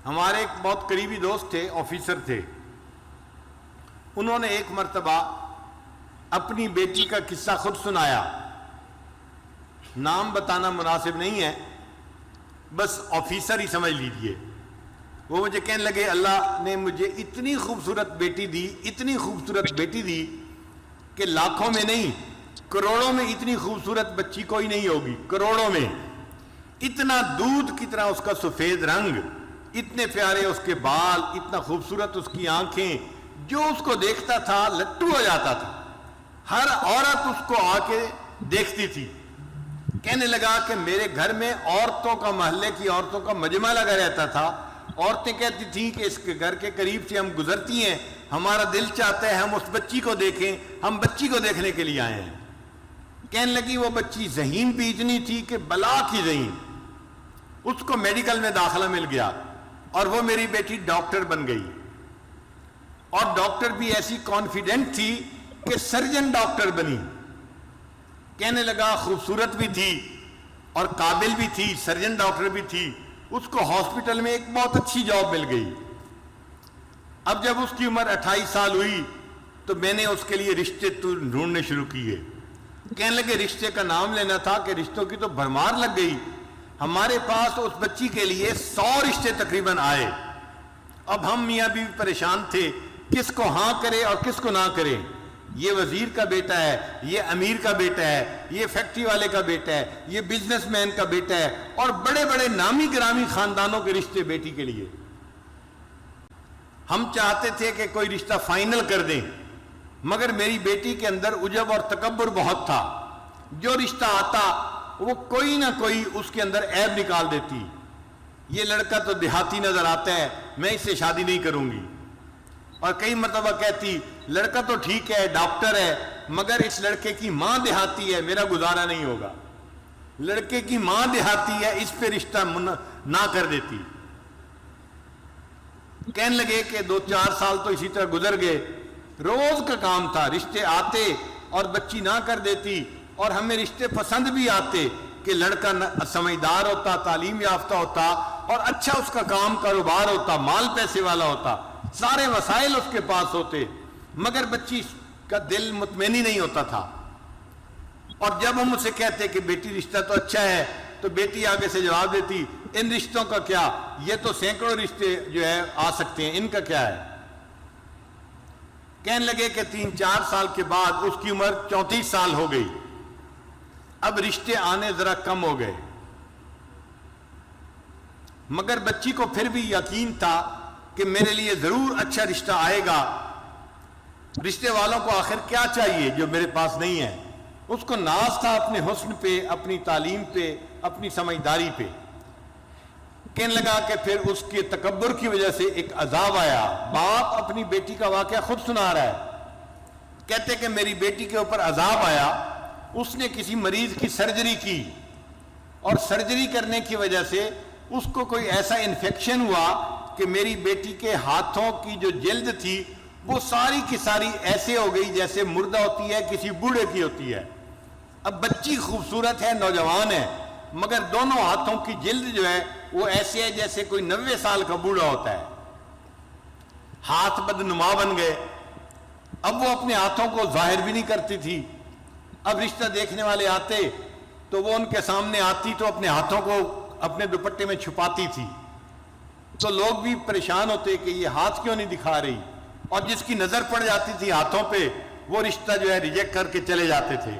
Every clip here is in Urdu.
ہمارے ایک بہت قریبی دوست تھے، آفیسر تھے، انہوں نے ایک مرتبہ اپنی بیٹی کا قصہ خود سنایا، نام بتانا مناسب نہیں ہے، بس آفیسر ہی سمجھ لیجئے۔ وہ مجھے کہنے لگے اللہ نے مجھے اتنی خوبصورت بیٹی دی، اتنی خوبصورت بیٹی دی کہ لاکھوں میں نہیں کروڑوں میں اتنی خوبصورت بچی کوئی نہیں ہوگی، کروڑوں میں۔ اتنا دودھ کی طرح اس کا سفید رنگ، اتنے پیارے اس کے بال، اتنا خوبصورت اس کی آنکھیں، جو اس کو دیکھتا تھا لٹو ہو جاتا تھا، ہر عورت اس کو آ کے دیکھتی تھی۔ کہنے لگا کہ میرے گھر میں عورتوں کا، محلے کی عورتوں کا مجمع لگا رہتا تھا، عورتیں کہتی تھیں کہ اس کے گھر کے قریب سے ہم گزرتی ہیں، ہمارا دل چاہتا ہے ہم اس بچی کو دیکھیں، ہم بچی کو دیکھنے کے لیے آئے ہیں۔ کہنے لگی وہ بچی ذہین بھی اتنی تھی کہ بلا کی ذہین، اس کو میڈیکل میں داخلہ مل گیا اور وہ میری بیٹی ڈاکٹر بن گئی، اور ڈاکٹر بھی ایسی کانفیڈنٹ تھی کہ سرجن ڈاکٹر بنی۔ کہنے لگا خوبصورت بھی تھی اور قابل بھی تھی، سرجن ڈاکٹر بھی تھی، اس کو ہاسپٹل میں ایک بہت اچھی جاب مل گئی۔ اب جب اس کی عمر 28 سال ہوئی تو میں نے اس کے لیے رشتے ڈھونڈنے شروع کیے۔ کہنے لگے رشتے کا نام لینا تھا کہ رشتوں کی تو بھرمار لگ گئی، ہمارے پاس اس بچی کے لیے 100 رشتے تقریباً آئے۔ اب ہم میاں بیوی پریشان تھے، کس کو ہاں کرے اور کس کو نہ کرے۔ یہ وزیر کا بیٹا ہے، یہ امیر کا بیٹا ہے، یہ فیکٹری والے کا بیٹا ہے، یہ بزنس مین کا بیٹا ہے، اور بڑے بڑے نامی گرامی خاندانوں کے رشتے بیٹی کے لیے۔ ہم چاہتے تھے کہ کوئی رشتہ فائنل کر دیں، مگر میری بیٹی کے اندر عجب اور تکبر بہت تھا، جو رشتہ آتا وہ کوئی نہ کوئی اس کے اندر عیب نکال دیتی۔ یہ لڑکا تو دیہاتی نظر آتا ہے، میں اس سے شادی نہیں کروں گی۔ اور کئی مرتبہ کہتی لڑکا تو ٹھیک ہے، ڈاکٹر ہے، مگر اس لڑکے کی ماں دیہاتی ہے، میرا گزارا نہیں ہوگا۔ لڑکے کی ماں دیہاتی ہے، اس پہ رشتہ نہ کر دیتی۔ کہنے لگے کہ 2-4 سال تو اسی طرح گزر گئے، روز کا کام تھا، رشتے آتے اور بچی نہ کر دیتی، اور ہمیں رشتے پسند بھی آتے کہ لڑکا سمجھدار ہوتا، تعلیم یافتہ ہوتا، اور اچھا اس کا کام کاروبار ہوتا، مال پیسے والا ہوتا، سارے وسائل اس کے پاس ہوتے، مگر بچی کا دل مطمئن ہی نہیں ہوتا تھا۔ اور جب ہم اسے کہتے کہ بیٹی رشتہ تو اچھا ہے، تو بیٹی آگے سے جواب دیتی ان رشتوں کا کیا، یہ تو سینکڑوں رشتے جو ہے آ سکتے ہیں، ان کا کیا ہے۔ کہنے لگے کہ 3-4 سال کے بعد اس کی عمر 34 سال ہو گئی، اب رشتے آنے ذرا کم ہو گئے، مگر بچی کو پھر بھی یقین تھا کہ میرے لیے ضرور اچھا رشتہ آئے گا۔ رشتے والوں کو آخر کیا چاہیے جو میرے پاس نہیں ہے؟ اس کو ناز تھا اپنے حسن پہ، اپنی تعلیم پہ، اپنی سمجھداری پہ۔ کہنے لگا کہ پھر اس کے تکبر کی وجہ سے ایک عذاب آیا۔ باپ اپنی بیٹی کا واقعہ خود سنا رہا ہے، کہتے کہ میری بیٹی کے اوپر عذاب آیا، اس نے کسی مریض کی سرجری کی، اور سرجری کرنے کی وجہ سے اس کو کوئی ایسا انفیکشن ہوا کہ میری بیٹی کے ہاتھوں کی جو جلد تھی وہ ساری کی ساری ایسے ہو گئی جیسے مردہ ہوتی ہے، کسی بوڑھے کی ہوتی ہے۔ اب بچی خوبصورت ہے، نوجوان ہے، مگر دونوں ہاتھوں کی جلد جو ہے وہ ایسے ہے جیسے کوئی 90 سال کا بوڑھا ہوتا ہے، ہاتھ بدنما بن گئے۔ اب وہ اپنے ہاتھوں کو ظاہر بھی نہیں کرتی تھی۔ اب رشتہ دیکھنے والے آتے تو وہ ان کے سامنے آتی تو اپنے ہاتھوں کو اپنے دوپٹے میں چھپاتی تھی، تو لوگ بھی پریشان ہوتے کہ یہ ہاتھ کیوں نہیں دکھا رہی، اور جس کی نظر پڑ جاتی تھی ہاتھوں پہ وہ رشتہ جو ہے ریجیکٹ کر کے چلے جاتے تھے۔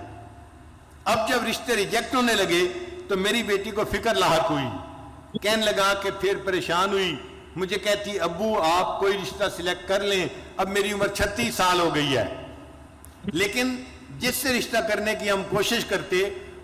اب جب رشتے ریجیکٹ ہونے لگے تو میری بیٹی کو فکر لاحق ہوئی، کہنے لگا کہ پھر پریشان ہوئی، مجھے کہتی ابو آپ کوئی رشتہ سلیکٹ کر لیں، اب میری عمر 36 سال ہو گئی ہے، لیکن جس سے رشتہ کرنے کی ہم کوشش کرتے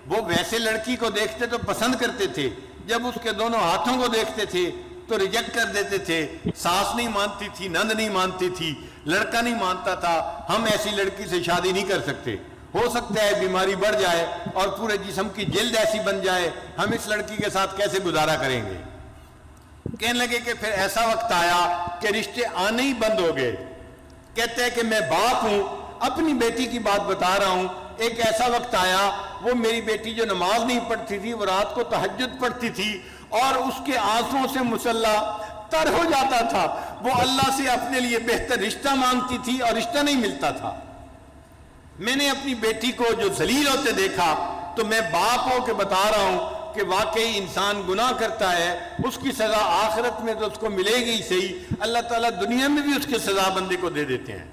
وہ ویسے لڑکی کو دیکھتے تو پسند کرتے تھے، جب اس کے دونوں ہاتھوں کو دیکھتے تھے تو ریجیکٹ کر دیتے تھے۔ ساس نہیں مانتی تھی، نند نہیں مانتی تھی، لڑکا نہیں مانتا تھا، ہم ایسی لڑکی سے شادی نہیں کر سکتے، ہو سکتا ہے بیماری بڑھ جائے اور پورے جسم کی جلد ایسی بن جائے، ہم اس لڑکی کے ساتھ کیسے گزارا کریں گے۔ کہنے لگے کہ پھر ایسا وقت آیا کہ رشتے آنے ہی بند ہو گئے۔ کہتے ہیں کہ میں باپ ہوں، اپنی بیٹی کی بات بتا رہا ہوں، ایک ایسا وقت آیا وہ میری بیٹی جو نماز نہیں پڑھتی تھی وہ رات کو تہجد پڑھتی تھی، اور اس کے آنسوؤں سے مسلح تر ہو جاتا تھا، وہ اللہ سے اپنے لیے بہتر رشتہ مانگتی تھی اور رشتہ نہیں ملتا تھا۔ میں نے اپنی بیٹی کو جو ذلیل ہوتے دیکھا تو میں باپ ہو کے بتا رہا ہوں کہ واقعی انسان گناہ کرتا ہے، اس کی سزا آخرت میں تو اس کو ملے گی ہی صحیح، اللہ تعالیٰ دنیا میں بھی اس کی سزا بندے کو دے دیتے ہیں۔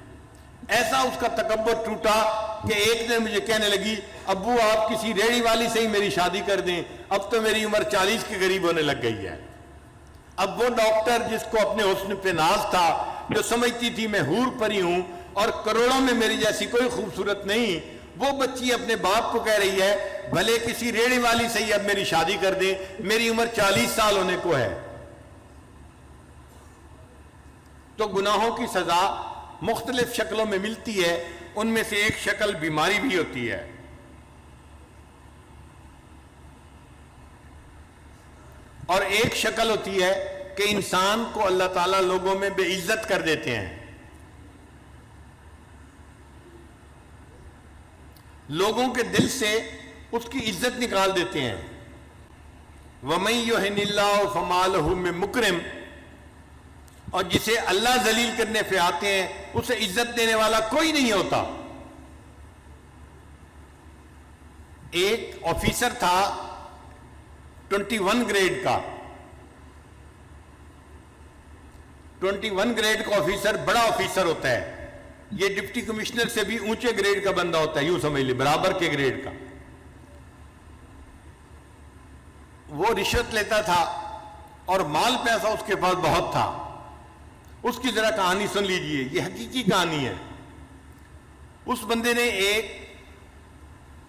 ایسا اس کا تکبر ٹوٹا کہ ایک دن مجھے کہنے لگی، ابو آپ کسی ریڑھی والی سے ہی میری شادی کر دیں، اب تو میری عمر 40 کے قریب ہونے لگ گئی ہے۔ اب وہ ڈاکٹر جس کو اپنے حسن پہ ناز تھا، جو سمجھتی تھی میں حور پری ہوں اور کروڑوں میں میری جیسی کوئی خوبصورت نہیں، وہ بچی اپنے باپ کو کہہ رہی ہے بھلے کسی ریڑھی والی سے ہی اب میری شادی کر دیں، میری عمر 40 سال ہونے کو ہے۔ تو گناہوں کی سزا مختلف شکلوں میں ملتی ہے، ان میں سے ایک شکل بیماری بھی ہوتی ہے۔ اور ایک شکل ہوتی ہے کہ انسان کو اللہ تعالیٰ لوگوں میں بے عزت کر دیتے ہیں، لوگوں کے دل سے اس کی عزت نکال دیتے ہیں۔ وَمَن يُهِنِ اللَّهُ فَمَا لَهُ مِن مُكْرِمٍ، اور جسے اللہ ذلیل کرنے پہ آتے ہیں اسے عزت دینے والا کوئی نہیں ہوتا۔ ایک آفیسر تھا 21 گریڈ کا، 21 گریڈ کا آفیسر بڑا آفیسر ہوتا ہے، یہ ڈپٹی کمشنر سے بھی اونچے گریڈ کا بندہ ہوتا ہے، یوں سمجھ لیں برابر کے گریڈ کا۔ وہ رشوت لیتا تھا اور مال پیسہ اس کے پاس بہت تھا۔ اس کی ذرا کہانی سن لیجئے، یہ حقیقی کہانی ہے۔ اس بندے نے ایک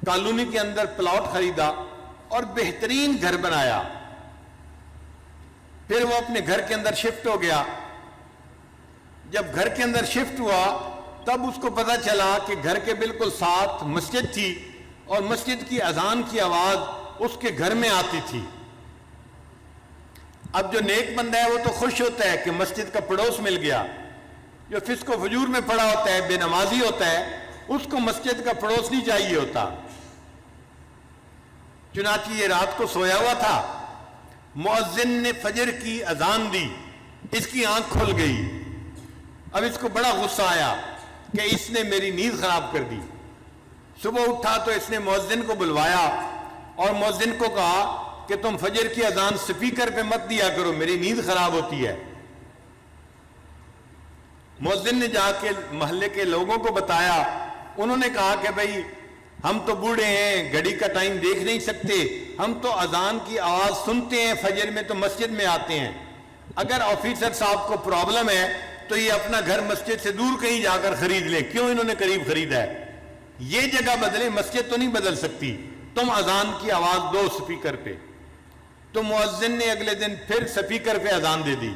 کالونی کے اندر پلاٹ خریدا اور بہترین گھر بنایا، پھر وہ اپنے گھر کے اندر شفٹ ہو گیا۔ جب گھر کے اندر شفٹ ہوا تب اس کو پتہ چلا کہ گھر کے بالکل ساتھ مسجد تھی اور مسجد کی اذان کی آواز اس کے گھر میں آتی تھی۔ اب جو نیک بندہ ہے وہ تو خوش ہوتا ہے کہ مسجد کا پڑوس مل گیا، جو فسق و فجور میں پڑا ہوتا ہے، بے نمازی ہوتا ہے، اس کو مسجد کا پڑوس نہیں چاہیے ہوتا۔ چنانچہ یہ رات کو سویا ہوا تھا، مؤذن نے فجر کی اذان دی، اس کی آنکھ کھل گئی۔ اب اس کو بڑا غصہ آیا کہ اس نے میری نیند خراب کر دی۔ صبح اٹھا تو اس نے مؤذن کو بلوایا اور مؤذن کو کہا کہ تم فجر کی اذان سپیکر پہ مت دیا کرو، میری نیند خراب ہوتی ہے۔ مؤذن نے جا کے محلے کے لوگوں کو بتایا، انہوں نے کہا کہ بھئی ہم تو بوڑھے ہیں، گھڑی کا ٹائم دیکھ نہیں سکتے، ہم تو اذان کی آواز سنتے ہیں فجر میں تو مسجد میں آتے ہیں، اگر آفیسر صاحب کو پرابلم ہے تو یہ اپنا گھر مسجد سے دور کہیں جا کر خرید لیں، کیوں انہوں نے قریب خریدا ہے؟ یہ جگہ بدلے، مسجد تو نہیں بدل سکتی، تم اذان کی آواز دو سپیکر پہ۔ تو مؤذن نے اگلے دن پھر سپیکر پہ اذان دے دی۔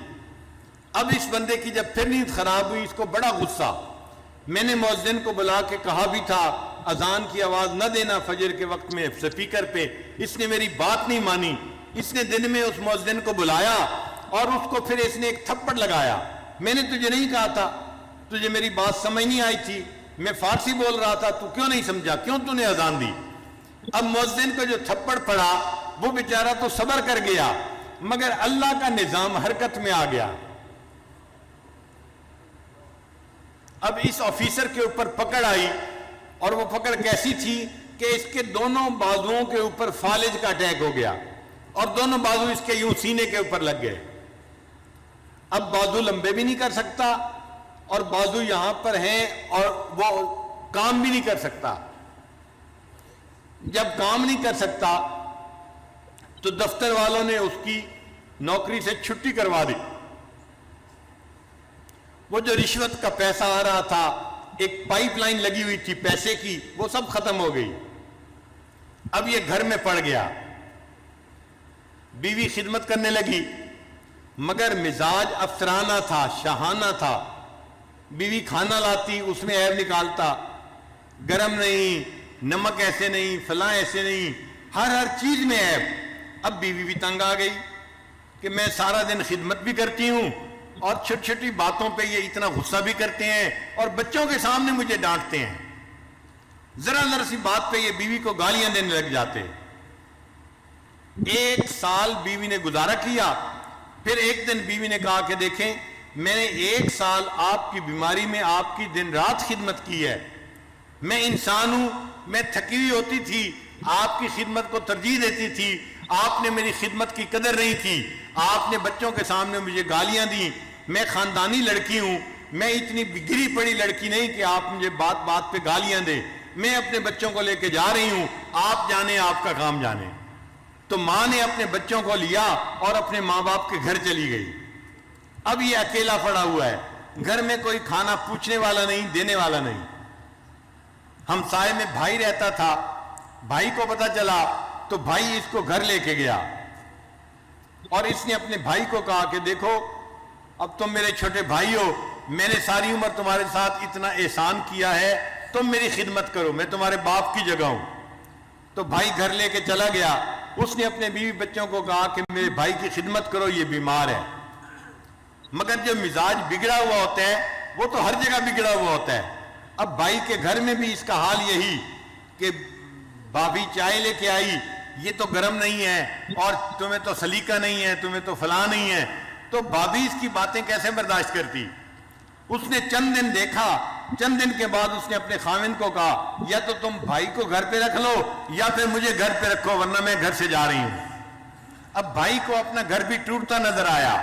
اب اس بندے کی جب پھر نیند خراب ہوئی، اس کو بڑا غصہ۔ میں نے مؤذن کو بلا کے کہا بھی تھا اذان کی آواز نہ دینا فجر کے وقت میں سپیکر پہ، اس نے میری بات نہیں مانی۔ اس نے دن میں اس مؤذن کو بلایا اور اس کو پھر اس نے ایک تھپڑ لگایا۔ میں نے تجھے نہیں کہا تھا؟ تجھے میری بات سمجھ نہیں آئی تھی؟ میں فارسی بول رہا تھا، تو کیوں نہیں سمجھا؟ کیوں تو نے اذان دی؟ اب مؤذن کو جو تھپڑ پڑا وہ بیچارہ تو صبر کر گیا، مگر اللہ کا نظام حرکت میں آ گیا۔ اب اس آفیسر کے اوپر پکڑ آئی، اور وہ پکڑ کیسی تھی کہ اس کے دونوں بازوؤں کے اوپر فالج کا اٹیک ہو گیا اور دونوں بازو اس کے یوں سینے کے اوپر لگ گئے۔ اب بازو لمبے بھی نہیں کر سکتا اور بازو یہاں پر ہیں اور وہ کام بھی نہیں کر سکتا۔ جب کام نہیں کر سکتا تو دفتر والوں نے اس کی نوکری سے چھٹی کروا دی۔ وہ جو رشوت کا پیسہ آ رہا تھا، ایک پائپ لائن لگی ہوئی تھی پیسے کی، وہ سب ختم ہو گئی۔ اب یہ گھر میں پڑ گیا۔ بیوی خدمت کرنے لگی، مگر مزاج افسرانہ تھا، شاہانہ تھا۔ بیوی کھانا لاتی، اس میں عیب نکالتا، گرم نہیں، نمک ایسے نہیں، فلاں ایسے نہیں، ہر چیز میں عیب۔ اب بیوی بھی تنگ آ گئی کہ میں سارا دن خدمت بھی کرتی ہوں اور چھوٹی چھوٹی باتوں پہ یہ اتنا غصہ بھی کرتے ہیں اور بچوں کے سامنے مجھے ڈانٹتے ہیں، ذرا سی بات پہ یہ بیوی کو گالیاں دینے لگ جاتے۔ 1 سال بیوی نے گزارا کیا، پھر ایک دن بیوی نے کہا کہ دیکھیں میں نے 1 سال آپ کی بیماری میں آپ کی دن رات خدمت کی ہے، میں انسان ہوں، میں تھکی ہوئی ہوتی تھی، آپ کی خدمت کو ترجیح دیتی تھی، آپ نے میری خدمت کی قدر نہیں کی، آپ نے بچوں کے سامنے مجھے گالیاں دیں، میں خاندانی لڑکی ہوں، میں اتنی گری پڑی لڑکی نہیں کہ آپ مجھے بات بات پہ گالیاں دیں، میں اپنے بچوں کو لے کے جا رہی ہوں، آپ جانے آپ کا کام جانے۔ تو ماں نے اپنے بچوں کو لیا اور اپنے ماں باپ کے گھر چلی گئی۔ اب یہ اکیلا پڑا ہوا ہے، گھر میں کوئی کھانا پوچھنے والا نہیں، دینے والا نہیں۔ ہمسائے میں بھائی رہتا تھا، بھائی کو پتا چلا تو بھائی اس کو گھر لے کے گیا اور اس نے اپنے بھائی کو کہا کہ دیکھو اب تم میرے چھوٹے بھائی ہو، میں نے ساری عمر تمہارے ساتھ اتنا احسان کیا ہے، تم میری خدمت کرو، میں تمہارے باپ کی جگہ ہوں۔ تو بھائی گھر لے کے چلا گیا، اس نے اپنے بیوی بچوں کو کہا کہ میرے بھائی کی خدمت کرو، یہ بیمار ہے۔ مگر جو مزاج بگڑا ہوا ہوتا ہے وہ تو ہر جگہ بگڑا ہوا ہوتا ہے۔ اب بھائی کے گھر میں بھی اس کا حال یہی کہ بھابھی چائے لے کے آئی، یہ تو گرم نہیں ہے، اور تمہیں تو سلیقہ نہیں ہے، تمہیں تو فلاں نہیں ہے، تو بھابھی اس کی باتیں کیسے برداشت کرتی؟ اس نے چند دن دیکھا، چند دن کے بعد اس نے اپنے خاوند کو کہا یا تو تم بھائی کو گھر پہ رکھ لو یا پھر مجھے گھر پہ رکھو ورنہ میں گھر سے جا رہی ہوں۔ اب بھائی کو اپنا گھر بھی ٹوٹتا نظر آیا۔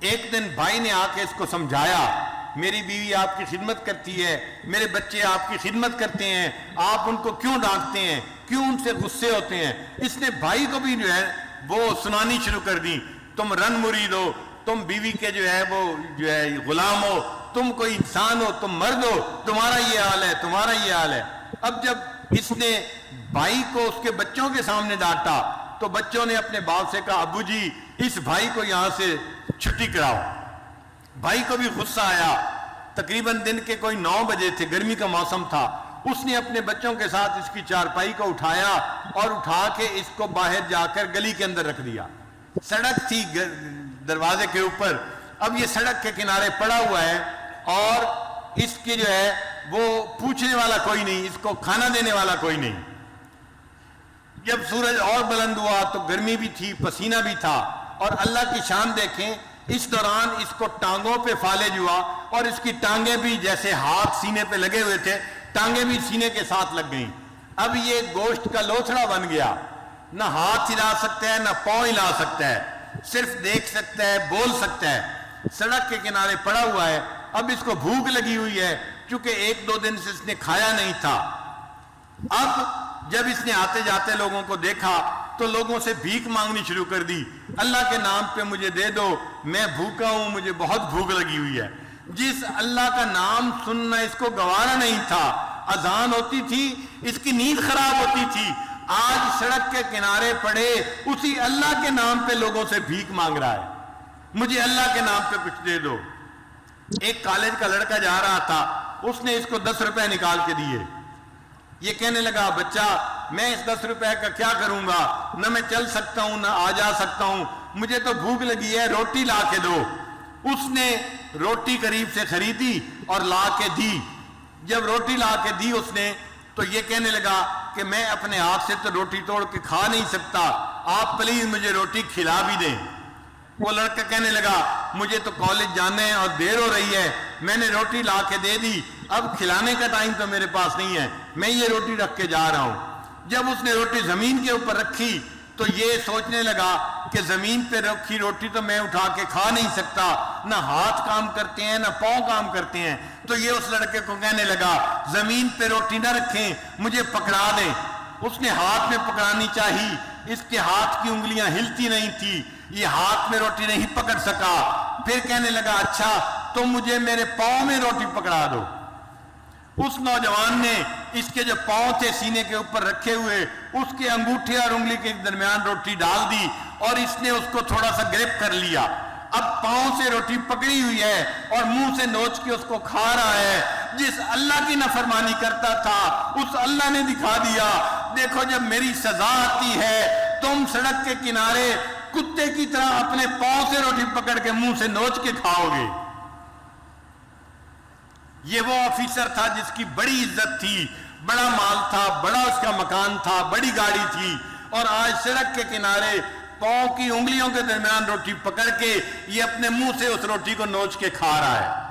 ایک دن بھائی نے آ کے اس کو سمجھایا، میری بیوی آپ کی خدمت کرتی ہے، میرے بچے آپ کی خدمت کرتے ہیں، آپ ان کو کیوں ڈانٹتے ہیں، کیوں ان سے غصے ہوتے ہیں؟ اس نے بھائی کو بھی جو ہے وہ سنانی شروع کر دی، تم رن مرید ہو، تم بیوی کے جو ہے وہ جو ہے غلام ہو، تم کوئی انسان ہو، تم مرد ہو، تمہارا یہ حال ہے، تمہارا یہ حال ہے۔ اب جب اس نے بھائی کو اس کے بچوں کے سامنے ڈانٹا تو بچوں نے اپنے باپ سے کہا ابو جی اس بھائی کو یہاں سے چھٹی کراؤ۔ بھائی کو بھی غصہ آیا، تقریباً دن کے کوئی 9 بجے تھے، گرمی کا موسم تھا، اس نے اپنے بچوں کے ساتھ اس کی چارپائی کو اٹھایا اور اٹھا کے اس کو باہر جا کر گلی کے اندر رکھ دیا۔ سڑک تھی دروازے کے اوپر، اب یہ سڑک کے کنارے پڑا ہوا ہے اور اس کی جو ہے وہ پوچھنے والا کوئی نہیں، اس کو کھانا دینے والا کوئی نہیں۔ جب سورج اور بلند ہوا تو گرمی بھی تھی، پسینہ بھی تھا، اور اللہ کی شان دیکھیں اس دوران اس کو ٹانگوں پہ فالج ہوا اور اس کی ٹانگیں بھی جیسے ہاتھ سینے پہ لگے ہوئے تھے، ٹانگیں بھی سینے کے ساتھ لگ گئیں۔ اب یہ گوشت کا لوتھڑا بن گیا، نہ ہاتھ ہلا سکتا ہے نہ پاؤں ہلا سکتا ہے، صرف دیکھ سکتا ہے، بول سکتا ہے، سڑک کے کنارے پڑا ہوا ہے۔ اب اس کو بھوک لگی ہوئی ہے چونکہ 1-2 دن سے اس نے کھایا نہیں تھا۔ اب جب اس نے آتے جاتے لوگوں کو دیکھا تو لوگوں سے بھیک مانگنی شروع کر دی، اللہ کے نام پہ مجھے دے دو، میں بھوکا ہوں، مجھے بہت بھوک لگی ہوئی ہے۔ جس اللہ کا نام سننا اس کو گوارا نہیں تھا، اذان ہوتی تھی اس کی نیند خراب ہوتی تھی، آج سڑک کے کنارے پڑے اسی اللہ کے نام پہ لوگوں سے بھیک مانگ رہا ہے، مجھے اللہ کے نام پہ کچھ دے دو۔ ایک کالج کا لڑکا جا رہا تھا، اس نے اس کو 10 روپے نکال کے دیے۔ یہ کہنے لگا بچہ میں اس 10 روپے کا کیا کروں گا، نہ میں چل سکتا ہوں نہ آ جا سکتا ہوں، مجھے تو بھوک لگی ہے، روٹی لا کے دو۔ اس نے روٹی قریب سے خریدی اور لا کے دی۔ جب روٹی لا کے دی اس نے تو یہ کہنے لگا کہ میں اپنے ہاتھ سے تو روٹی توڑ کے کھا نہیں سکتا، آپ پلیز مجھے روٹی کھلا بھی دیں۔ وہ لڑکا کہنے لگا مجھے تو کالج جانا ہے اور دیر ہو رہی ہے، میں نے روٹی لا کے دے دی، اب کھلانے کا ٹائم تو میرے پاس نہیں ہے، میں یہ روٹی رکھ کے جا رہا ہوں۔ جب اس نے روٹی زمین کے اوپر رکھی تو یہ سوچنے لگا کہ زمین پہ رکھی روٹی تو میں اٹھا کے کھا نہیں سکتا، نہ ہاتھ کام کرتے ہیں نہ پاؤں کام کرتے ہیں، تو یہ اس لڑکے کو کہنے لگا زمین پہ روٹی نہ رکھیں، مجھے پکڑا دیں۔ اس نے ہاتھ میں پکڑانی چاہی، اس کے ہاتھ کی انگلیاں ہلتی نہیں تھی، یہ ہاتھ میں روٹی نہیں پکڑ سکا۔ پھر کہنے لگا اچھا تم مجھے میرے پاؤں میں روٹی پکڑا دو۔ اس نوجوان نے اس کے جو پاؤں تھے سینے کے اوپر رکھے ہوئے، اس کے انگوٹھے اور انگلی کے درمیان روٹی ڈال دی اور اس نے اس کو تھوڑا سا گرپ کر لیا۔ اب پاؤں سے روٹی پکڑی ہوئی ہے اور منہ سے نوچ کے اس کو کھا رہا ہے۔ جس اللہ کی نافرمانی کرتا تھا اس اللہ نے دکھا دیا، دیکھو جب میری سزا آتی ہے تم سڑک کے کنارے کتے کی طرح اپنے پاؤں سے روٹی پکڑ کے منہ سے نوچ کے کھاؤ گے۔ یہ وہ آفیسر تھا جس کی بڑی عزت تھی، بڑا مال تھا، بڑا اس کا مکان تھا، بڑی گاڑی تھی، اور آج سڑک کے کنارے پاؤں کی انگلیوں کے درمیان روٹی پکڑ کے یہ اپنے منہ سے اس روٹی کو نوچ کے کھا رہا ہے.